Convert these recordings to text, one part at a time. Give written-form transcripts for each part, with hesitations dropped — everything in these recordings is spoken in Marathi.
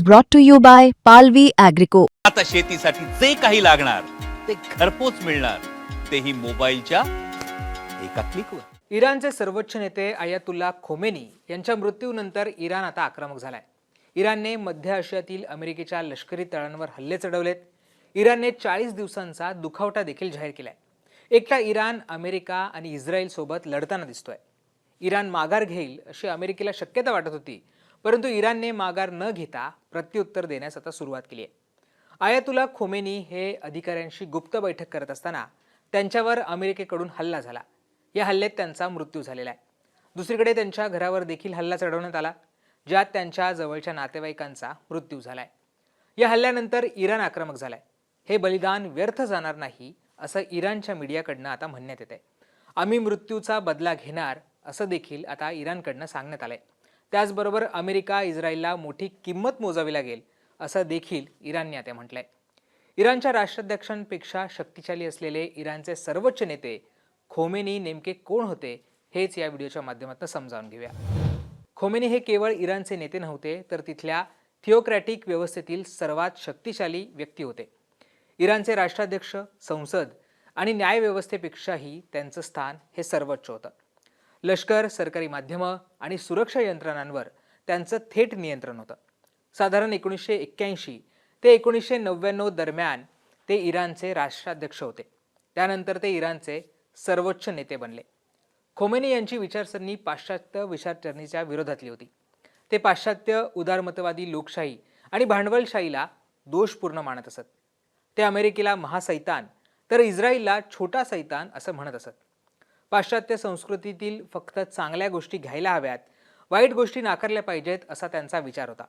brought to you by Palvi Agrico. आता शेतीसाठी जे काही लागणार ते घरपोच मिळणार, तेही मोबाईलच्या एका क्लिकवर. इराणचे सर्वोच्च नेते आयातुल्ला खोमेनी यांच्या मृत्यूनंतर इराण आता आक्रमक झालाय. इराणने मध्य आशियातील अमेरिकेच्या लष्करी तळांवर हल्ले चढवलेत. इराणने 40 दिवसांचा दुखावटा देखील जाहीर केलाय. एकटा इराण अमेरिका आणि इस्रायल सोबत लढताना दिसतोय. इराण माघार घेईल अशी अमेरिकेला शक्यता वाटत होती, परंतु इराणने माघार न घेता प्रत्युत्तर देण्यास आता सुरुवात केली आहे. आयातुल्ला खोमेनी हे अधिकाऱ्यांशी गुप्त बैठक करत असताना त्यांच्यावर अमेरिकेकडून हल्ला झाला. या हल्ल्यात त्यांचा मृत्यू झालेला आहे. दुसरीकडे त्यांच्या घरावर देखील हल्ला चढवण्यात आला, ज्यात त्यांच्या जवळच्या नातेवाईकांचा मृत्यू झालाय. या हल्ल्यानंतर इराण आक्रमक झालाय. हे बलिदान व्यर्थ जाणार नाही असं इराणच्या मीडियाकडनं आता म्हणण्यात येत आहे. आम्ही मृत्यूचा बदला घेणार असं देखील आता इराणकडनं सांगण्यात आलंय. त्याचबरोबर अमेरिका इस्रायलला मोठी किंमत मोजावी लागेल असं देखील इराणने आता म्हटलंय. इराणच्या राष्ट्राध्यक्षांपेक्षा शक्तिशाली असलेले इराणचे सर्वोच्च नेते खोमेनी नेमके कोण होते हेच या व्हिडिओच्या माध्यमातून समजावून घेऊया. खोमेनी हे केवळ इराणचे नेते नव्हते, तर तिथल्या थिओक्रॅटिक व्यवस्थेतील सर्वात शक्तिशाली व्यक्ती होते. इराणचे राष्ट्राध्यक्ष, संसद आणि न्यायव्यवस्थेपेक्षाही त्यांचं स्थान हे सर्वोच्च होतं. लष्कर, सरकारी माध्यमं आणि सुरक्षा यंत्रणांवर त्यांचं थेट नियंत्रण होतं. साधारण 1981 ते 1999 दरम्यान ते इराणचे राष्ट्राध्यक्ष होते. त्यानंतर ते इराणचे सर्वोच्च नेते बनले. खोमेनी यांची विचारसरणी पाश्चात्य विचारसरणीच्या विरोधातली होती. ते पाश्चात्य उदारमतवादी लोकशाही आणि भांडवलशाहीला दोषपूर्ण मानत असत. ते अमेरिकेला महासैतान तर इस्रायलला छोटा सैतान असं म्हणत असत. पाश्चात्य संस्कृतीतील फक्त चांगल्या गोष्टी घ्यायला हव्यात, वाईट गोष्टी नाकारल्या पाहिजेत असा त्यांचा विचार होता.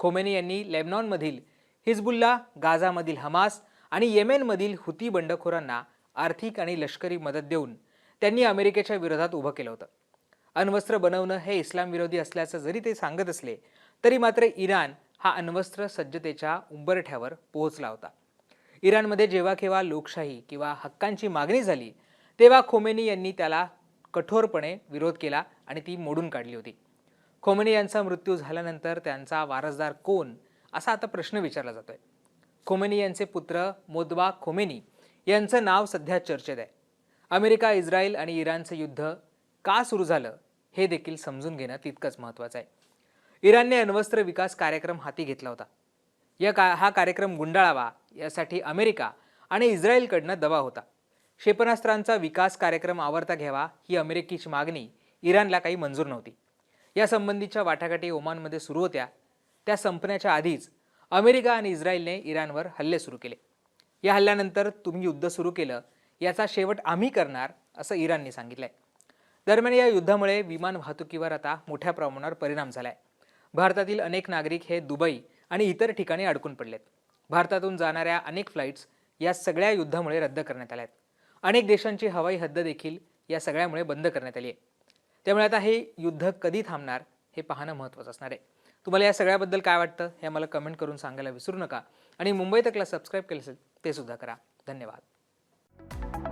खोमेनी यांनी लेबनॉनमधील हिजबुल्ला, गाझामधील हमास आणि येमेनमधील हुती बंडखोरांना आर्थिक आणि लष्करी मदत देऊन त्यांनी अमेरिकेच्या विरोधात उभं केलं होतं. अण्वस्त्र बनवणं हे इस्लाम विरोधी असल्याचं जरी ते सांगत असले, तरी मात्र इराण हा अण्वस्त्र सज्जतेच्या उंबरठ्यावर पोहोचला होता. इराणमध्ये जेव्हा केव्हा लोकशाही किंवा हक्कांची मागणी झाली, तेव्हा खोमेनी यांनी त्याला कठोरपणे विरोध केला आणि ती मोडून काढली होती. खोमेनी यांचा मृत्यू झाल्यानंतर त्यांचा वारसदार कोण असा आता प्रश्न विचारला जातोय. खोमेनी यांचे पुत्र मोज्तबा खोमेनी यांचं नाव सध्या चर्चेत आहे. अमेरिका, इस्रायल आणि इराणचं युद्ध का सुरू झालं हे देखील समजून घेणं तितकंच महत्त्वाचं आहे. इराणने अण्वस्त्र विकास कार्यक्रम हाती घेतला होता. हा कार्यक्रम गुंडाळावा यासाठी अमेरिका आणि इस्रायलकडनं दबाव होता. क्षेपणास्त्रांचा विकास कार्यक्रम आवरता घ्यावा ही अमेरिकेची मागणी इराणला काही मंजूर नव्हती. यासंबंधीच्या वाटाघाटी ओमानमध्ये सुरू होत्या. त्या संपण्याच्या आधीच अमेरिका आणि इस्रायलने इराणवर हल्ले सुरू केले. या हल्ल्यानंतर तुम्ही युद्ध सुरू केलं, याचा शेवट आम्ही करणार असं इराणने सांगितलंय. दरम्यान या युद्धामुळे विमान वाहतुकीवर आता मोठ्या प्रमाणावर परिणाम झालाय. भारतातील अनेक नागरिक हे दुबई आणि इतर ठिकाणी अडकून पडलेत. भारतातून जाणाऱ्या अनेक फ्लाईट्स या सगळ्या युद्धामुळे रद्द करण्यात आल्या आहेत. अनेक देशांची हवाई हद्द देखील या सगळ्यामुळे बंद करण्यात आली आहे. त्यामुळे आता हे युद्ध कधी थांबणार हे पाहणं महत्त्वाचं असणार आहे. तुम्हाला या सगळ्याबद्दल काय वाटतं हे मला कमेंट करून सांगायला विसरू नका. आणि मुंबई तकला सबस्क्राईब केलं असेल ते सुद्धा करा. धन्यवाद.